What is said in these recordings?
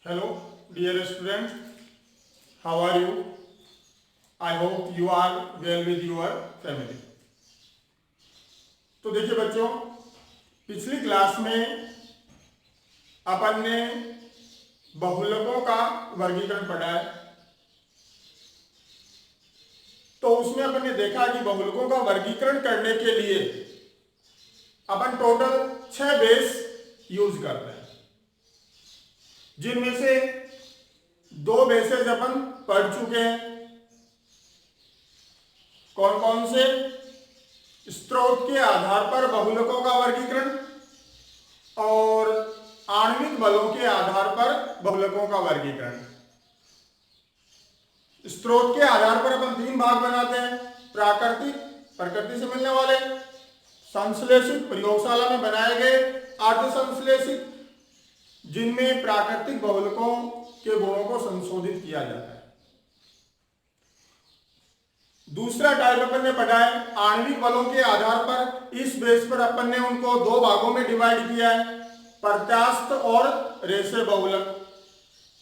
Hello, dear students. How are you? I hope you are well with your family. तो देखिए बच्चों, पिछली class में अपन ने बहुलकों का वर्गीकरण पढ़ा है। तो उसमें अपन ने देखा कि बहुलकों का वर्गीकरण करने के लिए अपन टोटल 6 बेस यूज करते हैं, जिनमें से 2 बेसेस अपन पढ़ चुके हैं। कौन कौन से? स्रोत के आधार पर बहुलकों का वर्गीकरण और आणविक बलों के आधार पर बहुलकों का वर्गीकरण। स्रोत के आधार पर अपन 3 भाग बनाते हैं: प्राकृतिक, प्रकृति से मिलने वाले; संश्लेषित, प्रयोगशाला में बनाए गए; अर्ध संश्लेषित, जिनमें प्राकृतिक बहुलकों के गुणों को संशोधित किया जाता है। दूसरा टाइप अपन ने पढ़ा है आणविक बलों के आधार पर। इस बेस पर अपन ने उनको 2 भागों में डिवाइड किया है, प्रत्यास्थ और रेशे बहुलक।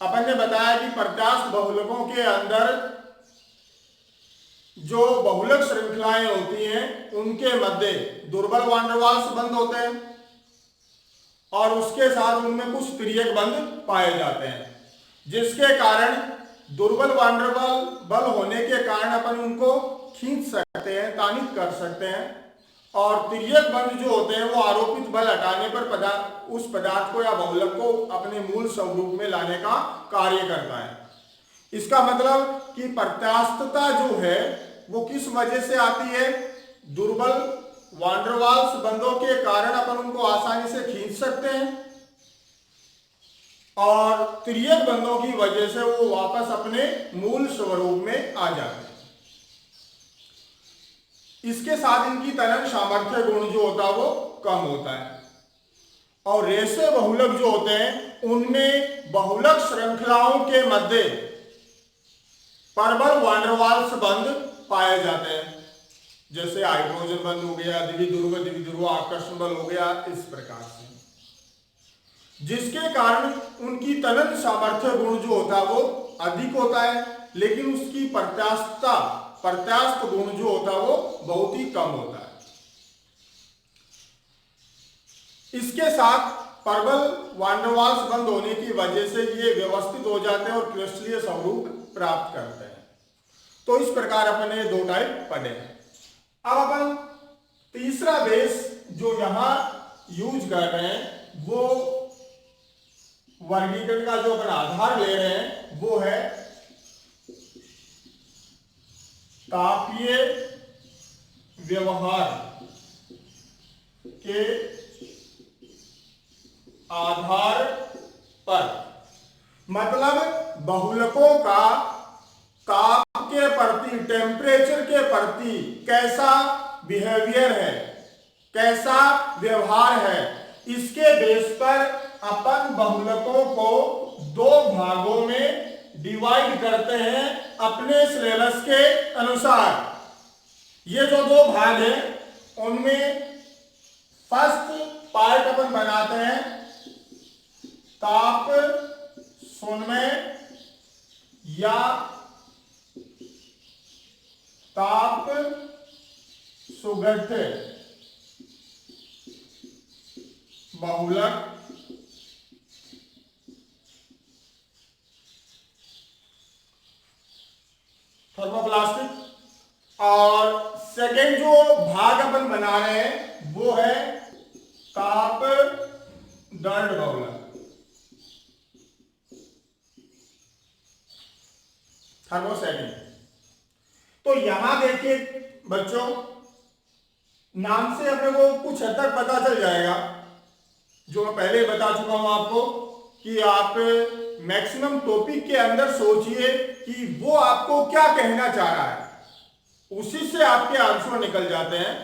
अपन ने बताया कि प्रत्यास्थ बहुलकों के अंदर जो बहुलक श्रृंखलाएं होती हैं उनके मध्य दुर्बल वान डेर वाल्स बंध होते हैं और उसके साथ उनमें कुछ तिर्यक बंध पाए जाते हैं, जिसके कारण दुर्बल वान डेर वाल्स बल होने के कारण अपन उनको खींच सकते हैं, तानित कर सकते हैं। और तिर्यक बंध जो होते हैं वो आरोपित बल हटाने पर उस पदार्थ को या बहुलक को अपने मूल स्वरूप में लाने का कार्य करता है। इसका मतलब कि प्रत्यास्थता जो है वो किस वजह से आती है? दुर्बल वान डेर वाल्स बंधों के कारण अपन उनको आसानी से खींच सकते हैं और तिर्यक बंधों की वजह से वो वापस अपने मूल स्वरूप में आ जाते हैं। इसके साथ इनकी तनन सामर्थ्य गुण जो होता है वो कम होता है। और रेशे बहुलक जो होते हैं उनमें बहुलक श्रृंखलाओं के मध्य प्रबल वान डेर वाल्स बंध पाए जाते हैं, जैसे हाइड्रोजन बंध हो गया, द्विध्रुव आकर्षण बल हो गया, इस प्रकार से, जिसके कारण उनकी तनन सामर्थ्य गुण जो होता है वो अधिक होता है, लेकिन उसकी प्रत्यास्थ गुण जो होता है वो बहुत ही कम होता है। इसके साथ प्रबल वान डेर वाल्स बंध होने की वजह से ये व्यवस्थित हो जाते हैं और क्रिस्टलीय स्वरूप प्राप्त करते हैं। तो इस प्रकार अपन ने 2 टाइप पढ़े हैं। अब अपन तीसरा बेस जो यहां यूज कर रहे हैं वो वर्गीकरण का जो अपन आधार ले रहे हैं वो है तापीय व्यवहार के आधार पर। मतलब बहुलकों का ताप के प्रति, टेम्परेचर के प्रति कैसा बिहेवियर है, कैसा व्यवहार है, इसके बेस पर अपन बहुलकों को 2 भागों में डिवाइड करते हैं अपने सिलेबस के अनुसार। ये जो 2 भाग हैं उनमें फर्स्ट पार्ट अपन बनाते हैं ताप सुन्मय या ताप सुगठित बहुलक। थर्मोप्लास्टिक। और सेकेंड जो भाग अपन बना रहे हैं वो है ताप दंड बहुलक, थर्मोसेटिंग। तो यहां देखिए बच्चों, नाम से अपने को कुछ हद तक पता चल जाएगा, जो मैं पहले बता चुका हूं आपको, कि आप मैक्सिमम टॉपिक के अंदर सोचिए कि वो आपको क्या कहना चाह रहा है, उसी से आपके आंसर निकल जाते हैं।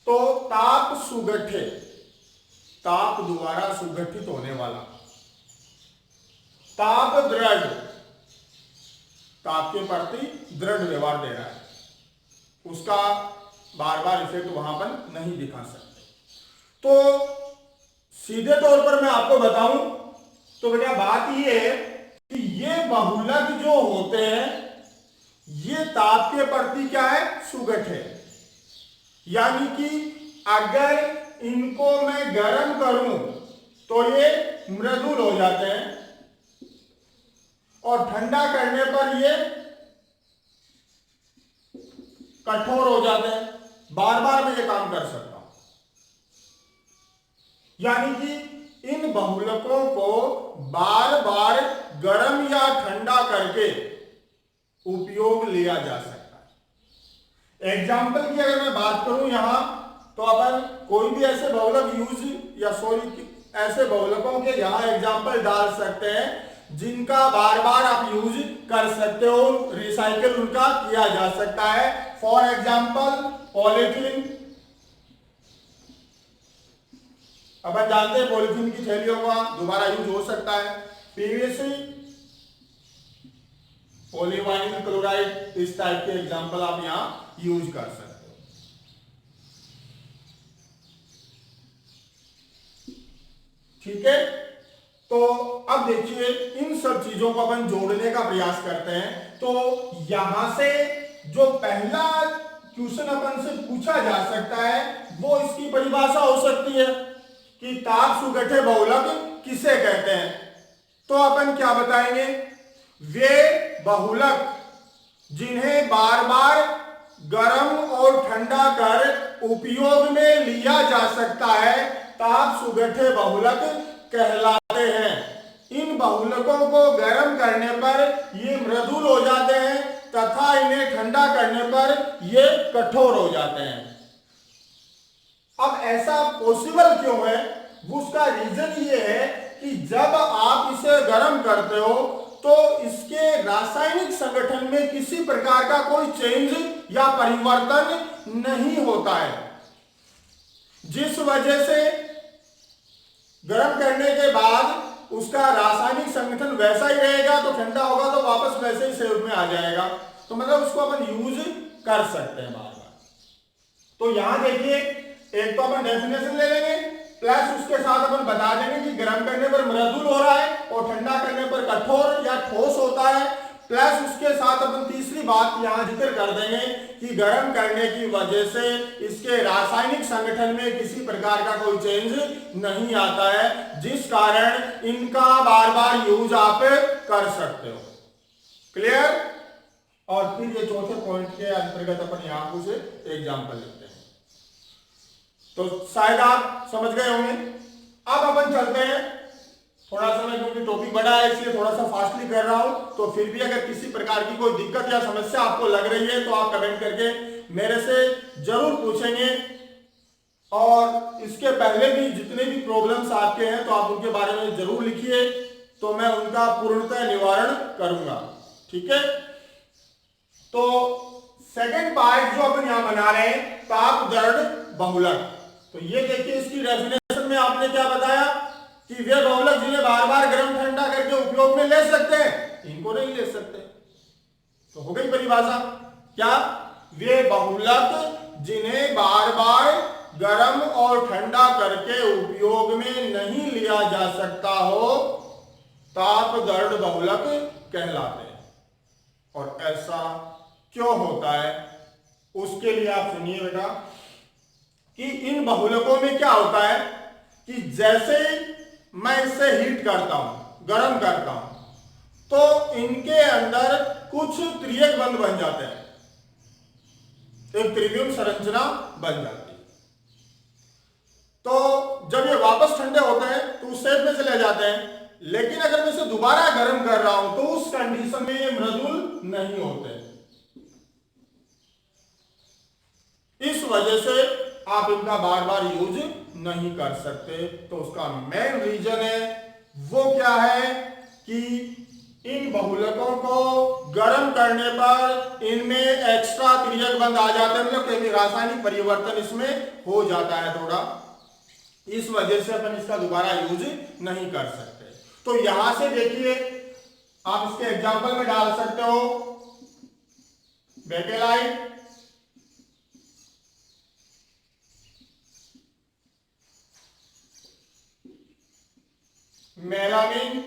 तो ताप सुगठित, ताप द्वारा सुगठित होने वाला। ताप दृढ़, ताप के प्रति दृढ़ व्यवहार दे रहा है, उसका बार बार इफेक्ट वहां पर नहीं दिखा सकते। तो सीधे तौर पर मैं आपको बताऊं तो बेटा बात ये है कि ये बहुलक जो होते हैं ये ताप के प्रति क्या है, सुगठ है। यानी कि अगर इनको मैं गर्म करूं तो ये मृदुल हो जाते हैं और ठंडा करने पर ये कठोर हो जाते हैं। बार बार मैं ये काम कर सकता हूं। यानी कि इन बहुलकों को बार बार गर्म या ठंडा करके उपयोग लिया जा सकता है। एग्जाम्पल की अगर मैं बात करूं यहां, तो अपन कोई भी ऐसे बहुलक ऐसे बहुलकों के यहां एग्जाम्पल डाल सकते हैं जिनका बार बार आप यूज कर सकते हो, रिसाइकिल उनका किया जा सकता है। फॉर एग्जाम्पल पॉलीथीन, अपन जानते हैं पॉलीथीन की थैलियों का दोबारा यूज हो सकता है। पीवीसी, पॉलीवाइनिल क्लोराइड, इस टाइप के एग्जाम्पल आप यहां यूज कर सकते हो। ठीक है, तो अब देखिए इन सब चीजों को अपन जोड़ने का प्रयास करते हैं। तो यहां से जो पहला क्वेश्चन अपन से पूछा जा सकता है वो इसकी परिभाषा हो सकती है कि ताप सुगठे बहुलक किसे कहते हैं। तो अपन क्या बताएंगे, वे बहुलक जिन्हें बार बार गर्म और ठंडा कर उपयोग में लिया जा सकता है ताप सुगठे बहुलक कहलाते हैं। इन बहुलकों को गर्म करने पर ये मृदुल हो जाते हैं तथा इन्हें ठंडा करने पर ये कठोर हो जाते हैं। अब ऐसा पॉसिबल क्यों है, उसका रीजन ये है कि जब आप इसे गर्म करते हो तो इसके रासायनिक संगठन में किसी प्रकार का कोई चेंज या परिवर्तन नहीं होता है, जिस वजह से गर्म करने के बाद उसका रासायनिक संगठन वैसा ही रहेगा, तो ठंडा होगा तो वापस वैसे ही शेप में आ जाएगा। तो मतलब उसको अपन यूज कर सकते हैं बार बार। तो यहां देखिए, एक तो अपन डेफिनेशन ले लेंगे प्लस उसके साथ अपन बता देंगे कि गर्म करने पर मृदुल हो रहा है और ठंडा करने पर कठोर या ठोस होता है। प्लस उसके साथ अपन तीसरी बात यहां जिक्र कर देंगे कि गर्म करने की वजह से इसके रासायनिक संगठन में किसी प्रकार का कोई चेंज नहीं आता है, जिस कारण इनका बार बार यूज आप कर सकते हो। क्लियर। और फिर ये चौथे पॉइंट के अंतर्गत अपन यहां कुछ एग्जाम्पल लेते हैं। तो शायद आप समझ गए होंगे। अब अपन चलते हैं, थोड़ा सा मैं क्योंकि टॉपिक बड़ा है इसलिए थोड़ा सा फास्टली कर रहा हूं, तो फिर भी अगर किसी प्रकार की कोई दिक्कत या समस्या आपको लग रही है तो आप कमेंट करके मेरे से जरूर पूछेंगे। और इसके पहले भी जितने भी प्रॉब्लम्स आपके हैं तो आप उनके बारे में जरूर लिखिए, तो मैं उनका पूर्णतः निवारण करूंगा। ठीक है, तो सेकंड पार्ट जो अपन यहां बना रहे हैं, ताप दर्द बहुलक। तो ये देखिए, इसकी डेफिनेशन में आपने क्या बताया कि वे बहुलक जिन्हें बार बार गर्म ठंडा करके उपयोग में ले सकते हैं, इनको नहीं ले सकते। तो हो गई परिभाषा क्या, वे बहुलक जिन्हें बार बार गर्म और ठंडा करके उपयोग में नहीं लिया जा सकता हो, ताप दर्द बहुलक कहलाते हैं। और ऐसा क्यों होता है, उसके लिए आप सुनिए बेटा कि इन बहुलकों में क्या होता है कि जैसे मैं इसे हीट करता हूं, गर्म करता हूं, तो इनके अंदर कुछ त्रियक बंध बन जाते हैं, एक त्रिविम संरचना बन जाती है। तो जब ये वापस ठंडे होते हैं तो उस शेप में चले जाते हैं, लेकिन अगर मैं इसे दोबारा गर्म कर रहा हूं तो उस कंडीशन में ये मृदुल नहीं होते। इस वजह से आप इनका बार बार यूज नहीं कर सकते। तो उसका मेन रीजन है वो क्या है कि इन बहुलकों को गर्म करने पर इनमें एक्स्ट्रा त्रियक बंध आ जाते हैं, मतलब रासायनिक परिवर्तन इसमें हो जाता है थोड़ा, इस वजह से अपन इसका दोबारा यूज नहीं कर सकते। तो यहां से देखिए, आप इसके एग्जाम्पल में डाल सकते हो बेकेलाइट, मेलामिन,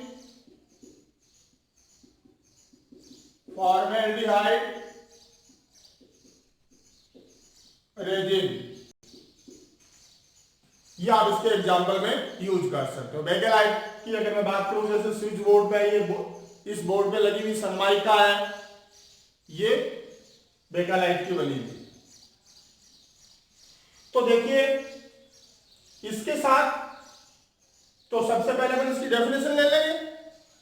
फॉर्मेल्डिहाइड, रेजिन, ये आप इसके एग्जाम्पल में यूज कर सकते हो। बेकेलाइट की अगर मैं बात करूं, जैसे स्विच बोर्ड पे इस बोर्ड पे लगी हुई सनमाइका है, ये बेकेलाइट की बनी हुई। तो देखिए इसके साथ तो सबसे पहले अपन इसकी डेफिनेशन ले लेंगे।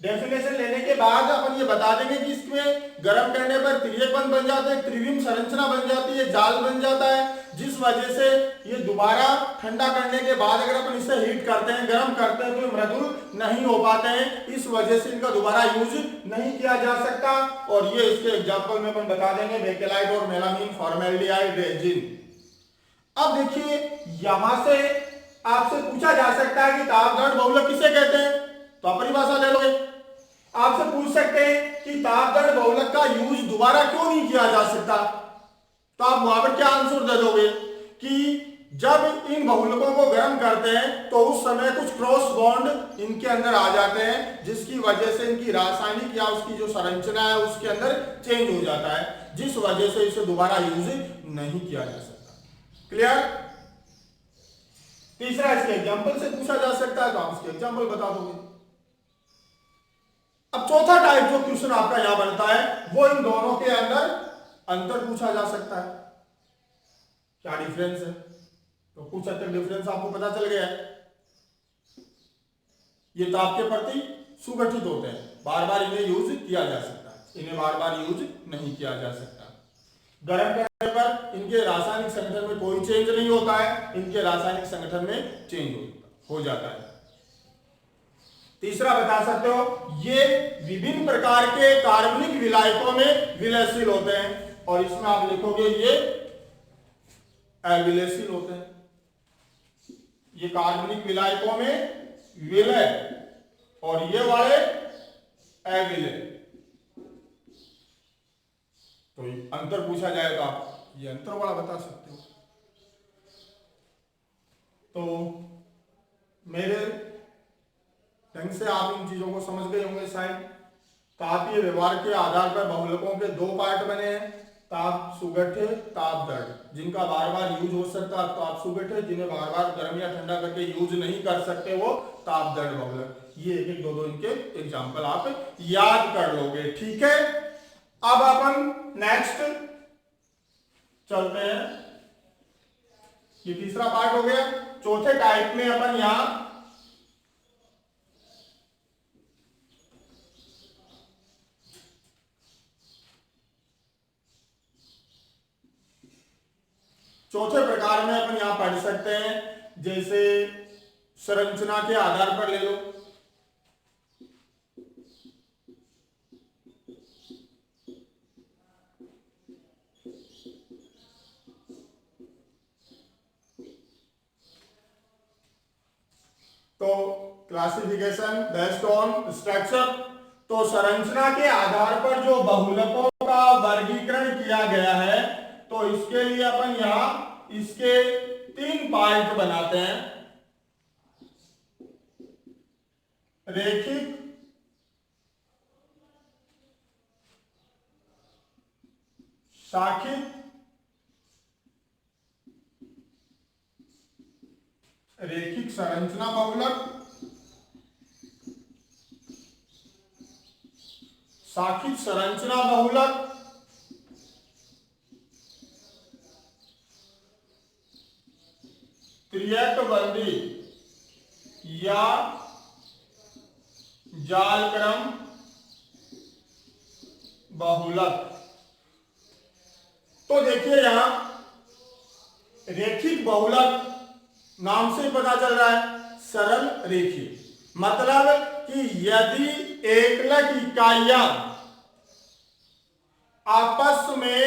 डेफिनेशन लेने के बाद अपन ये बता देंगे कि इसमें गर्म करने पर त्रियकबंध बन जाता है, त्रिविम संरचना बन जाती है, जाल बन जाता है, जिस वजह से ये दोबारा ठंडा करने के बाद अगर अपन इसे हीट करते हैं, गर्म करते हैं, तो ये मृदुल नहीं हो पाते हैं। इस वजह से इनका दोबारा यूज नहीं किया जा सकता। और ये इसके एग्जाम्पल में अपन बता देंगे, बेकेलाइट और मेलामिन, फॉर्मेल्डिहाइड, रेजिन। अब देखिए यहां से आपसे पूछा जा सकता है कि ताप दर्द बहुलक किसे कहते हैं, तो अपनी भाषा ले लोगे। आपसे पूछ सकते हैं कि ताप दर्द बहुलक का यूज दोबारा क्यों नहीं किया जा सकता, तो आप वहां पर क्या आंसर दे दोगे कि जब इन बहुलकों को गर्म करते हैं तो उस समय कुछ क्रॉस बॉन्ड इनके अंदर आ जाते हैं, जिसकी वजह से इनकी रासायनिक या उसकी जो संरचना है उसके अंदर चेंज हो जाता है, जिस वजह से इसे दोबारा यूज नहीं किया जा सकता। क्लियर। तीसरा, इसके एग्जाम्पल से पूछा जा सकता है, तो आप इसके एग्जाम्पल बता दोगे। अब चौथा टाइप जो क्वेश्चन आपका यहां बनता है, वो इन दोनों के अंदर अंतर पूछा जा सकता है, क्या डिफरेंस है। तो कुछ हद तक डिफरेंस आपको पता चल गया है। ये ताप के प्रति सुगठित होते हैं, बार बार इन्हें यूज किया जा सकता है, इन्हें बार बार यूज नहीं किया जा सकता। गर्म करने पर इनके रासायनिक संगठन में कोई चेंज नहीं होता है, इनके रासायनिक संगठन में चेंज हो जाता है। तीसरा बता सकते हो, ये विभिन्न प्रकार के कार्बनिक विलायकों में विलयशील होते हैं, और इसमें आप लिखोगे ये अविलयशील होते हैं। ये कार्बनिक विलायकों में विलय और ये वाले अविलय। तो अंतर पूछा जाएगा, ये अंतर वाला बता सकते हो। तो मेरे ढंग से आप इन चीजों को समझ गए होंगे शायद। तापीय व्यवहार के आधार पर बहुलकों के दो पार्ट बने हैं, ताप सुगठे, ताप दर्द, जिनका बार बार यूज हो सकता है ताप सुगठे, जिन्हें बार बार गर्म या ठंडा करके यूज नहीं कर सकते वो ताप दर्द बहुलक। ये एक एक दो दो इनके एग्जाम्पल आप याद कर लोगे, ठीक है। अब अपन नेक्स्ट चलते हैं, ये तीसरा पार्ट हो गया। चौथे टाइप में अपन यहां चौथे प्रकार में अपन यहां पढ़ सकते हैं, जैसे संरचना के आधार पर ले लो। तो क्लासिफिकेशन बेस्ड ऑन स्ट्रक्चर, तो संरचना के आधार पर जो बहुलकों का वर्गीकरण किया गया है, तो इसके लिए अपन यहां इसके 3 पार्ट बनाते हैं। रेखिक, शाखित, रेखिक संरचना बहुलक, शाखित संरचना बहुलक, त्रियकबंधी या जालक्रम बहुलक। तो देखिए यहां रेखिक बहुलक नाम से पता चल रहा है, सरल रेखीय, मतलब कि यदि एकलक इकाइयां आपस में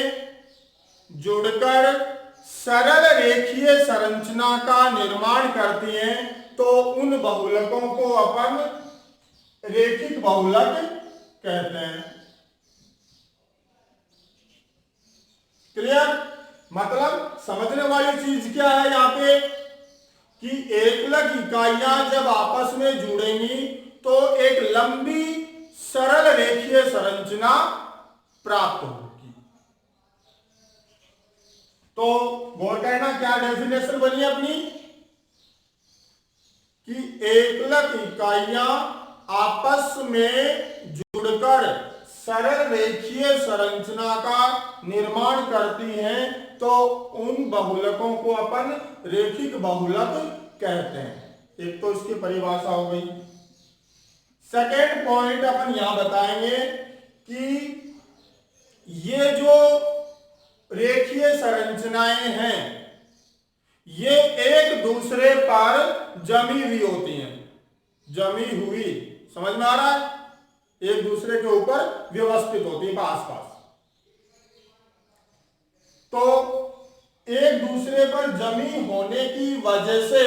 जुड़कर सरल रेखीय संरचना का निर्माण करती हैं, तो उन बहुलकों को अपन रेखिक बहुलक कहते हैं। क्लियर। मतलब समझने वाली चीज क्या है यहां पे कि एकलक इकाइयां जब आपस में जुड़ेंगी तो एक लंबी सरल रेखीय संरचना प्राप्त होगी। तो गौर करना क्या डेफिनेशन बनी अपनी कि एकलक इकाइयां आपस में जुड़कर सरल रेखीय संरचना का निर्माण करती हैं, तो उन बहुलकों को अपन रेखिक बहुलक कहते हैं। एक तो इसकी परिभाषा हो गई। सेकेंड पॉइंट अपन यहां बताएंगे कि ये जो रेखीय संरचनाएं हैं ये एक दूसरे पर जमी हुई होती हैं। जमी हुई समझ में आ रहा है? एक दूसरे के ऊपर व्यवस्थित होती है पास पास। तो एक दूसरे पर जमी होने की वजह से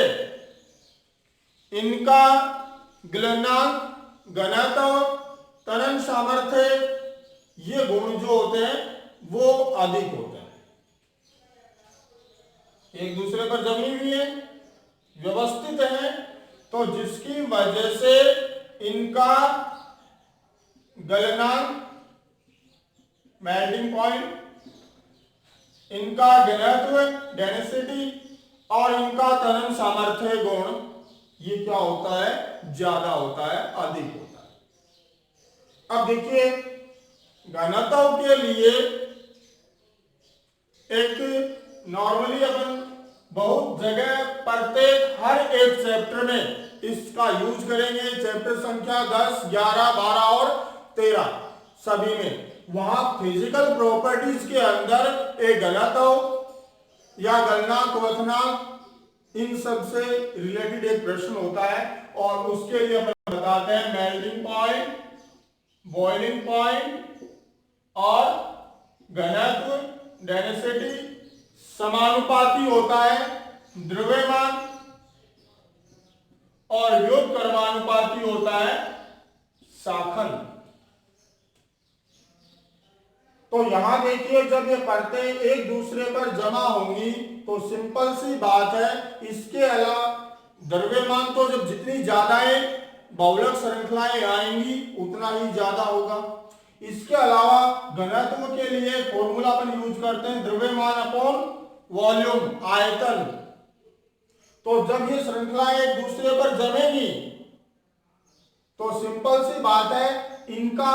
इनका गलनांक, घनत्व, त्वरण सामर्थ्य ये गुण जो होते हैं वो अधिक होते हैं। एक दूसरे पर जमी हुई है, व्यवस्थित है, तो जिसकी वजह से इनका गलनांक, मेल्टिंग पॉइंट, इनका घनत्व, डेंसिटी और इनका त्वरण सामर्थ्य गुण ये क्या होता है? ज्यादा होता है, अधिक होता है। अब देखिए घनत्व के लिए एक नॉर्मली अपन बहुत जगह प्रत्येक हर एक चैप्टर में इसका यूज करेंगे। चैप्टर संख्या 10, 11, 12 और 13 सभी में वहां फिजिकल प्रॉपर्टीज के अंदर एक घनत्व या गलनांक, क्वथनांक इन सब से रिलेटेड एक प्रश्न होता है और उसके लिए अपन बताते हैं मेल्टिंग पॉइंट, बॉइलिंग पॉइंट और घनत्व, डेंसिटी समानुपाती होता है द्रव्यमान और योग कर्मानुपाती होता है शाखन। तो यहां देखिए जब ये परतें एक दूसरे पर जमा होंगी तो सिंपल सी बात है, इसके अलावा द्रव्यमान तो जब जितनी ज्यादा बहुलक श्रृंखलाएं आएंगी उतना ही ज्यादा होगा। इसके अलावा घनत्व के लिए फॉर्मूला अपन यूज करते हैं द्रव्यमान अपॉन वॉल्यूम, आयतन। तो जब ये श्रृंखलाएं एक दूसरे पर जमेंगी तो सिंपल सी बात है, इनका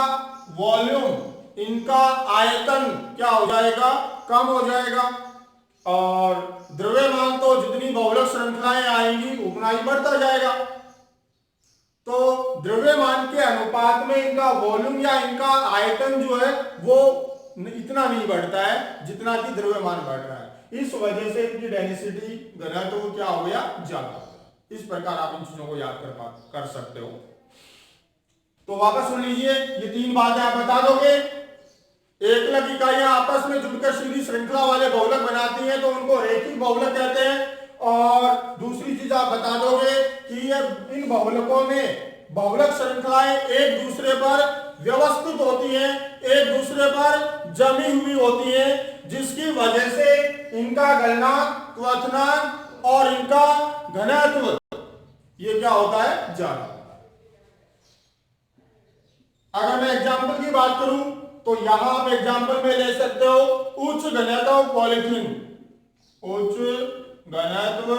वॉल्यूम, इनका आयतन क्या हो जाएगा? कम हो जाएगा। और द्रव्यमान तो जितनी बहुलक श्रृंखलाएं आएंगी उतना ही बढ़ता जाएगा। तो द्रव्यमान के अनुपात में इनका वॉल्यूम या इनका आयतन जो है वो इतना नहीं बढ़ता है जितना कि द्रव्यमान बढ़ रहा है। इस वजह से इनकी डेंसिटी, घनत्व क्या हो गया? ज्यादा हो गया। इस प्रकार आप इन चीजों को याद कर सकते हो। तो वापस सुन लीजिए, ये तीन बातें आप बता दोगे। एकलक इकाइयां आपस में जुड़कर सीधी श्रृंखला वाले बहुलक बनाती हैं तो उनको रेखिक बहुलक कहते हैं। और दूसरी चीज आप बता दोगे कि ये इन बहुलकों में बहुलक श्रृंखलाएं एक दूसरे पर व्यवस्थित होती हैं, एक दूसरे पर जमी हुई होती हैं, जिसकी वजह से इनका गलनांक, क्वथनांक और इनका घनत्व ये क्या होता है? ज्यादा। अगर मैं एग्जाम्पल की बात करूं तो यहां आप एग्जाम्पल में ले सकते हो उच्च घनत्व पॉलीथीन, उच्च घनत्व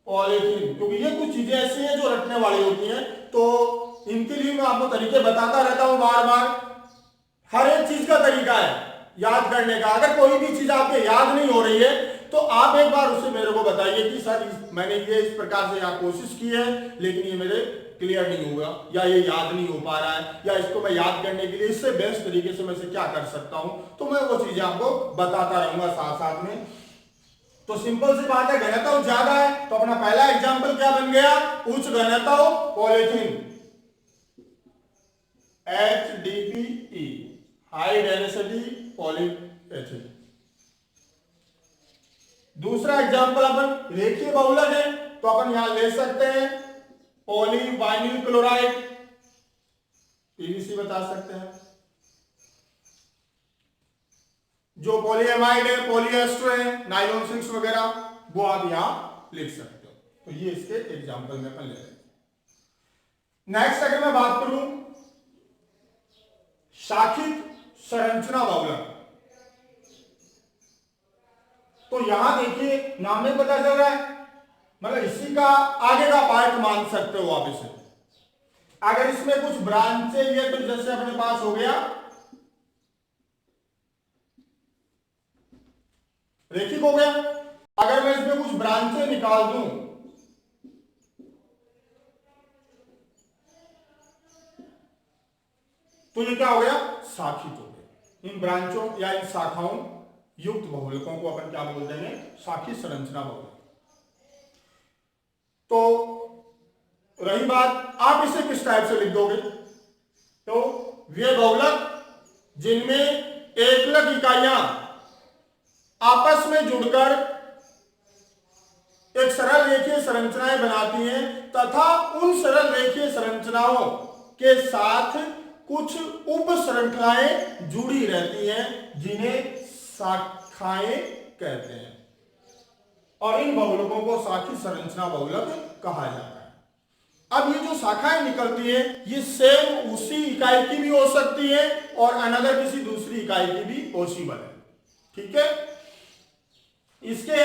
पॉलीथीन, क्योंकि ये कुछ चीजें ऐसी हैं जो रखने वाली होती हैं। तो इनके लिए मैं आपको तरीके बताता रहता हूं बार बार। हर एक चीज का तरीका है याद करने का। अगर कोई भी चीज आपके याद नहीं हो रही है तो आप एक बार उसे मेरे को बताइए कि सर मैंने ये इस प्रकार से यहाँ कोशिश की है लेकिन ये मेरे क्लियर नहीं हुआ या ये याद नहीं हो पा रहा है या इसको मैं याद करने के लिए इससे बेस्ट तरीके से मैं इसे क्या कर सकता हूं। तो मैं वो चीजें आपको बताता रहूंगा साथ साथ में। तो सिंपल सी बात है, घनत्व ज्यादा है तो अपना पहला एग्जांपल क्या बन गया? उच्च घनत्व polythene, HDPE, high density polyethylene. दूसरा एग्जांपल अपन रेखीय बहुलक है तो अपन यहां ले सकते हैं पॉलीवाइनिल क्लोराइड, PVC बता सकते हैं। जो पॉलीएमाइड है, पॉलीएस्टर है, नाइलॉन 6 वगैरह वो आप यहां लिख सकते हो। तो ये इसके एग्जांपल में अपन ले रहे हैं। नेक्स्ट अगर मैं बात करूं शाखित संरचना बहुलक, तो यहां देखिए नाम में पता चल रहा है, मतलब इसी का आगे का पार्ट मान सकते हो आप इसे। अगर इसमें कुछ ब्रांचें ये तो जैसे अपने पास हो गया रेखिक हो गया। अगर मैं इसमें कुछ ब्रांचें निकाल दूं तो ये क्या हो गया, शाखित हो गया। इन ब्रांचों या इन शाखाओं युक्त बहुलकों को अपन क्या बोल देंगे, शाखित संरचना बहुलक। तो रही बात आप इसे किस टाइप से लिख दोगे, तो वे बहुलक जिनमें एकलक इकाइयां आपस में जुड़कर एक सरल रेखीय संरचनाएं बनाती हैं तथा उन सरल रेखीय संरचनाओं के साथ कुछ उप श्रृंखलाएं जुड़ी रहती हैं जिन्हें शाखाएं कहते हैं, और इन बहुलकों को शाखित संरचना बहुलक कहा जाता है। अब ये जो शाखाएं निकलती है ये सेम उसी इकाई की भी हो सकती है और अनदर किसी दूसरी इकाई की भी पॉसिबल है, ठीक है। इसके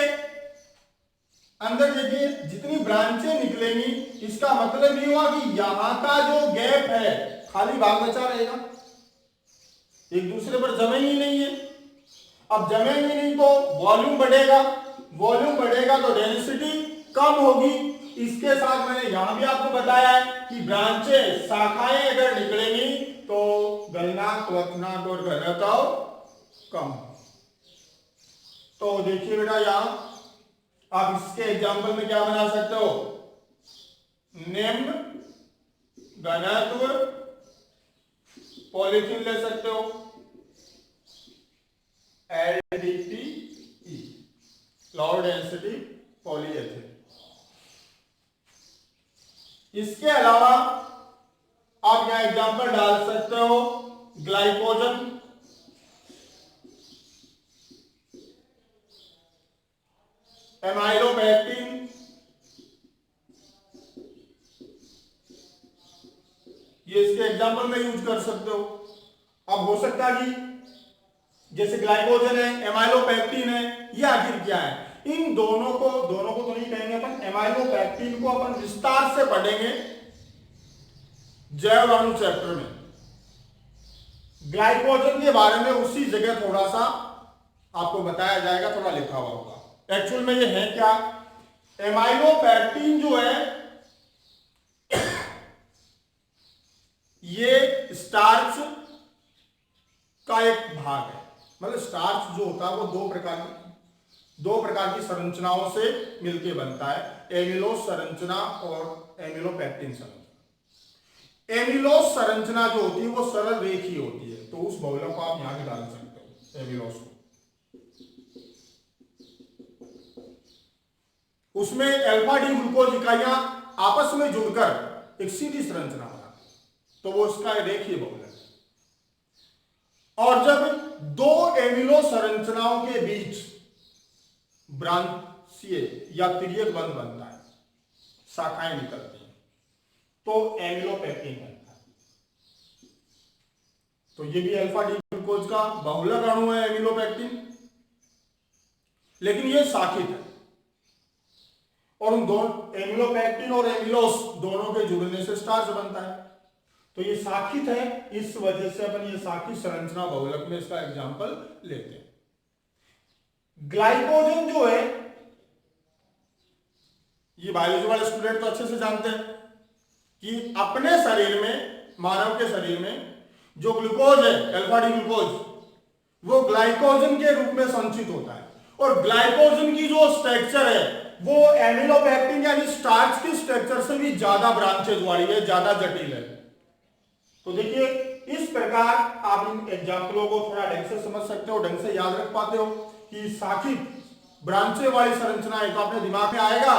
अंदर देखिए जितनी ब्रांचें निकलेंगी इसका मतलब ये हुआ कि यहां का जो गैप है खाली भाग बचा रहेगा, एक दूसरे पर जमेंगे नहीं है। अब जमेंगे नहीं तो वॉल्यूम बढ़ेगा, वॉल्यूम बढ़ेगा तो डेंसिटी कम होगी। इसके साथ मैंने यहां भी आपको बताया है कि ब्रांचें शाखाएं अगर निकलेंगी तो गलनांक, क्वथनांक और घनत्व कम। तो देखिए बेटा यहां आप इसके एग्जाम्पल में क्या बना सकते हो, निम्न घनत्व पॉलीथीन ले सकते हो, LDPE, लो डेंसिटी पॉलीएथिलीन। इसके अलावा आप यहां एग्जाम्पल डाल सकते हो ग्लाइकोजन, एमाइलोपेक्टिन, ये इसके एग्जाम्पल में यूज कर सकते हो। अब हो सकता है कि जैसे ग्लाइकोजन है, एमाइलोपेक्टिन है, ये आखिर क्या है, इन दोनों को तो नहीं कहेंगे अपन, एमाइलोपेक्टिन को अपन विस्तार से पढ़ेंगे जैव अणु चैप्टर में। ग्लाइकोजन के बारे में उसी जगह थोड़ा सा आपको बताया जाएगा, थोड़ा लिखा हुआ होगा। एक्चुअल में ये है क्या, एमाइलोपेक्टिन जो है ये स्टार्च का एक भाग है। मतलब स्टार्च जो होता है वो दो प्रकार की संरचनाओं से मिलकर बनता है, एमिलोस संरचना और एमिलोपेक्टिन संरचना। एमिलोस संरचना जो होती है वो सरल रेखीय होती है, तो उस बहुलक को आप यहां भी डाल सकते हो, एमिलोस को। उसमें अल्फा डी ग्लूकोज इकाइयां आपस में जुड़कर एक सीधी संरचना बनाती है, तो वो उसका रेखीय बहुलक है। और जब दो एमिलो संरचनाओं के बीच ब्रांचीय या तिर्यक बंध बनता है, शाखाएं निकलती हैं, तो एमिलोपेक्टिन बनता है। तो ये भी अल्फा डी ग्लूकोज का बहुलक अणु है एमिलोपेक्टिन, लेकिन ये शाखित है। और उन दोनों एमिलोपेक्टिन और एमिलोस दोनों के जुड़ने से स्टार्च बनता है, तो ये शाखित है। इस वजह से अपन ये शाखित संरचना बहुलक में इसका एग्जांपल लेते हैं। ग्लाइकोजन जो है, ये बायोलॉजी वाले स्टूडेंट तो अच्छे से जानते हैं कि अपने शरीर में, मानव के शरीर में जो ग्लूकोज है, अल्फा डी ग्लूकोज, वो ग्लाइकोजन के रूप में संचित होता है। और ग्लाइकोजन की जो स्ट्रक्चर है वो एमिलोपेक्टिन यानी स्टार्च की स्ट्रक्चर से भी ज्यादा ब्रांचेज वाली है, ज्यादा जटिल है। तो देखिए इस प्रकार आप इन एग्जाम्पलों को थोड़ा ढंग से समझ सकते हो, ढंग से याद रख पाते हो कि शाखित ब्रांचे वाली संरचना है। तो अपने दिमाग में आएगा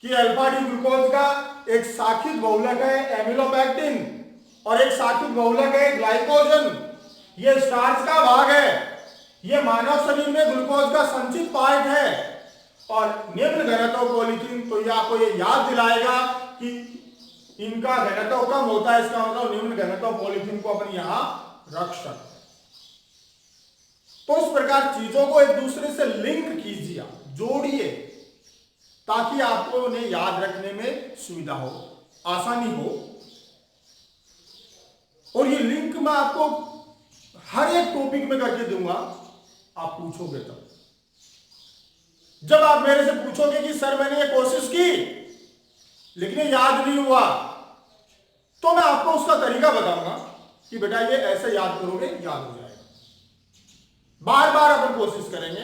कि अल्फा डी ग्लूकोज का एक शाखित बहुलक है एमिलोपेक्टिन और एक शाखित बहुलक है ग्लाइकोजन। ये स्टार्च का भाग है, ये मानव शरीर में ग्लूकोज का संचित पार्ट है। और निम्न घनत्व पॉलीथीन, तो ये आपको ये याद दिलाएगा कि इनका घनत्व कम होता है, इसका मतलब निम्न घनत्व पॉलीथीन को अपन यहां रख सकते हैं। तो इस प्रकार चीजों को एक दूसरे से लिंक कीजिए, जोड़िए, ताकि आपको उन्हें याद रखने में सुविधा हो, आसानी हो। और ये लिंक मैं आपको हर एक टॉपिक में करके दूंगा, आप पूछोगे तब। जब आप मेरे से पूछोगे कि सर मैंने ये कोशिश की लेकिन ये याद नहीं हुआ, तो मैं आपको उसका तरीका बताऊंगा कि बेटा ये ऐसे याद करोगे, याद हो जाएगा। बार बार अपन कोशिश करेंगे,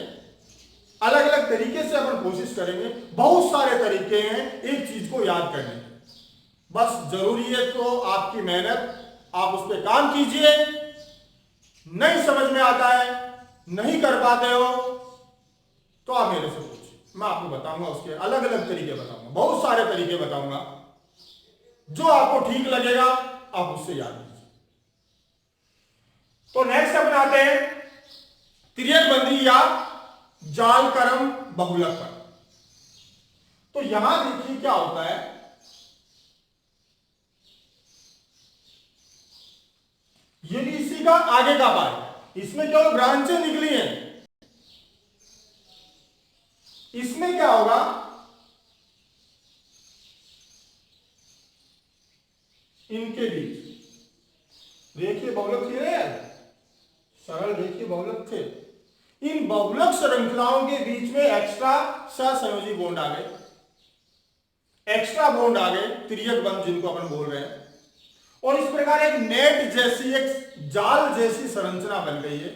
अलग अलग तरीके से अपन कोशिश करेंगे। बहुत सारे तरीके हैं एक चीज को याद करने के, बस जरूरी है तो आपकी मेहनत, आप उस पर काम कीजिए। नहीं समझ में आता है, नहीं कर पाते हो, तो आप मेरे से पूछिए, मैं आपको बताऊंगा, उसके अलग अलग तरीके बताऊंगा, बहुत सारे तरीके बताऊंगा। जो आपको ठीक लगेगा आप उससे याद कीजिए। तो नेक्स्ट अपन आते हैं तिर्यक बंदी या जालकर्म बहुलक पर। तो यहां देखिए क्या होता है, ये भी इसी का आगे का पार्ट है, इसमें केवल ब्रांचें निकली हैं। इसमें क्या होगा, इनके बीच रेखीय बहुलक थे, सरल रेखीय बहुलक थे। इन बहुलक श्रृंखलाओं के बीच में एक्स्ट्रा सहसंयोजी बॉन्ड आ गए, एक्स्ट्रा बॉन्ड आ गए, तिर्यक बंध जिनको अपन बोल रहे हैं। और इस प्रकार एक नेट जैसी, एक जाल जैसी संरचना बन गई है।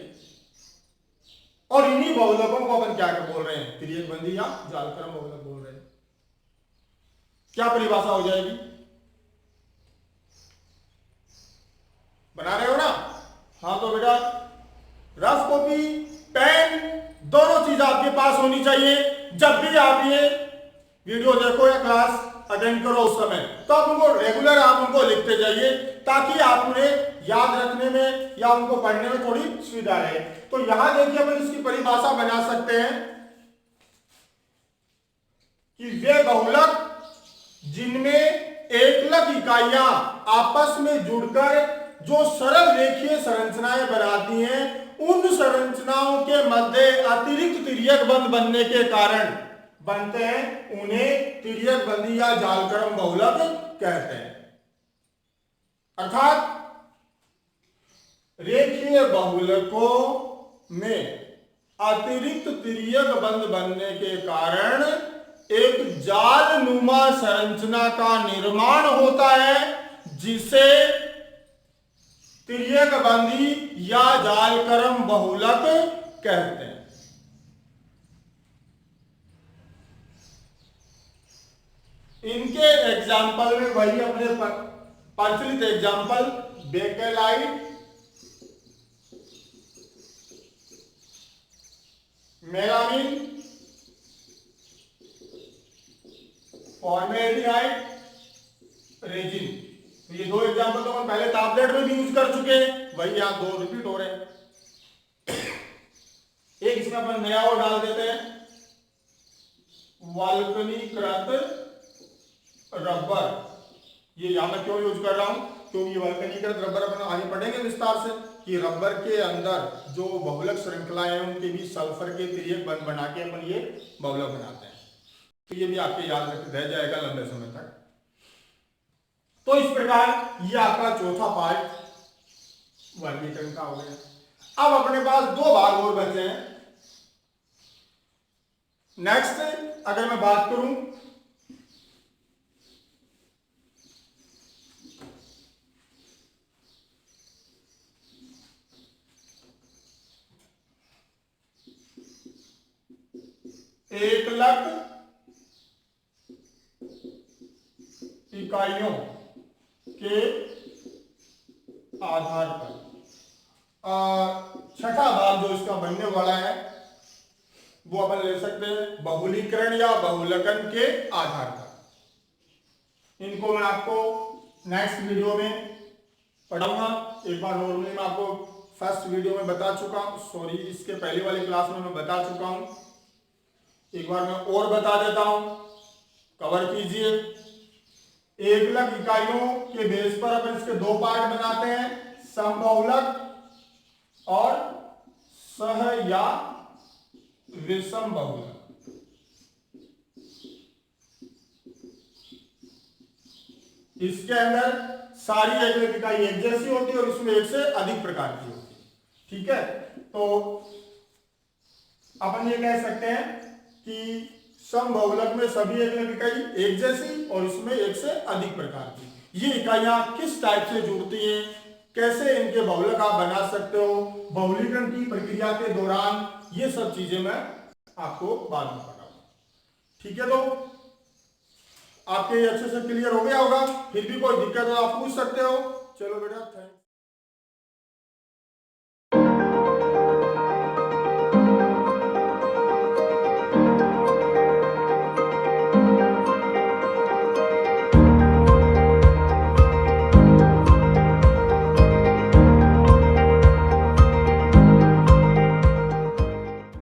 और इन्हीं बहुलकों को अपन क्या बोल रहे हैं, तिर्यक बंदी या जालकर्म बहुलक बोल रहे हैं। क्या परिभाषा हो जाएगी, बना रहे हो ना? हाँ तो बेटा रफ कॉपी, पेन, दोनों चीज आपके पास होनी चाहिए। जब भी आप ये वीडियो देखो या क्लास अटेंड करो उस समय, तो आप उनको रेगुलर आप उनको लिखते जाइए, ताकि आप उन्हें याद रखने में या उनको पढ़ने में थोड़ी सुविधा रहे। तो यहां देखिए अपन इसकी परिभाषा बना सकते हैं कि वे बहुलक जिनमें एकलक इकाइयां आपस में जुड़कर जो सरल रेखीय संरचनाएं बनाती हैं, उन संरचनाओं के मध्य अतिरिक्त तिर्यक बंध बनने के कारण बनते हैं, उन्हें तिर्यक बंदी या जालकर्म बहुलक कहते हैं। अर्थात रेखीय बहुलकों में अतिरिक्त तिर्यक बंध बनने के कारण एक जाल नुमा संरचना का निर्माण होता है, जिसे तिर्यक बंदी या जालकर्म बहुलक कहते हैं। इनके एग्जाम्पल में वही अपने प्रचलित example, bakelite, melamine, formaldehyde, resin. तो ये दो एग्जाम्पल तो हम पहले टैबलेट में भी यूज कर चुके हैं, वही यहां दो रिपीट हो रहे हैं। एक इसमें अपन नया और डाल देते हैं, वल्कनीकृत रबर। ये यहां मैं क्यों यूज कर रहा हूं, क्योंकि ये वल्कनीकृत रबर अपन आगे पढ़ेंगे विस्तार से कि रबर के अंदर जो बहुलक श्रृंखलाएं हैं उनके बीच सल्फर के तिर्यक बंध बना के अपन ये बहुलक बनाते हैं। तो ये भी आपके याद रह जाएगा लंबे समय तक। तो इस प्रकार ये आपका चौथा पार्ट वर्गीकरण का हो गया। अब अपने पास दो भाग और बचे हैं। नेक्स्ट अगर मैं बात करूं एकलक इकाइयों के आधार पर, छठा भाग जो इसका बनने वाला है वो अपन ले सकते हैं बहुलीकरण या बहुलकन के आधार पर। इनको मैं आपको नेक्स्ट वीडियो में पढ़ाऊंगा। एक बार नॉर्मली मैं आपको फर्स्ट वीडियो में बता चुका हूं, सॉरी इसके पहले वाली क्लास में मैं बता चुका हूं। एक बार मैं और बता देता हूं, कवर कीजिए। एकलक इकाइयों के बेस पर अपन इसके दो पार्ट बनाते हैं, समबहुलक और सह या विषम बहुलक। इसके अंदर सारी एकलक इकाई एक जैसी होती है और इसमें एक से अधिक प्रकार की होती है। ठीक है, तो अपन ये कह सकते हैं कि समबहुलक में सभी एकलक इकाई एक जैसी और इसमें एक से अधिक प्रकार की। ये इकाइयां किस टाइप से जुड़ती हैं, कैसे इनके बहुलक आप बना सकते हो, बहुलीकरण की प्रक्रिया के दौरान, ये सब चीजें मैं आपको बाद में बताऊंगा। ठीक है, तो आपके अच्छे से क्लियर हो गया होगा। फिर भी कोई दिक्कत हो आप पूछ सकते हो। चलो बेटा, थैंक यू।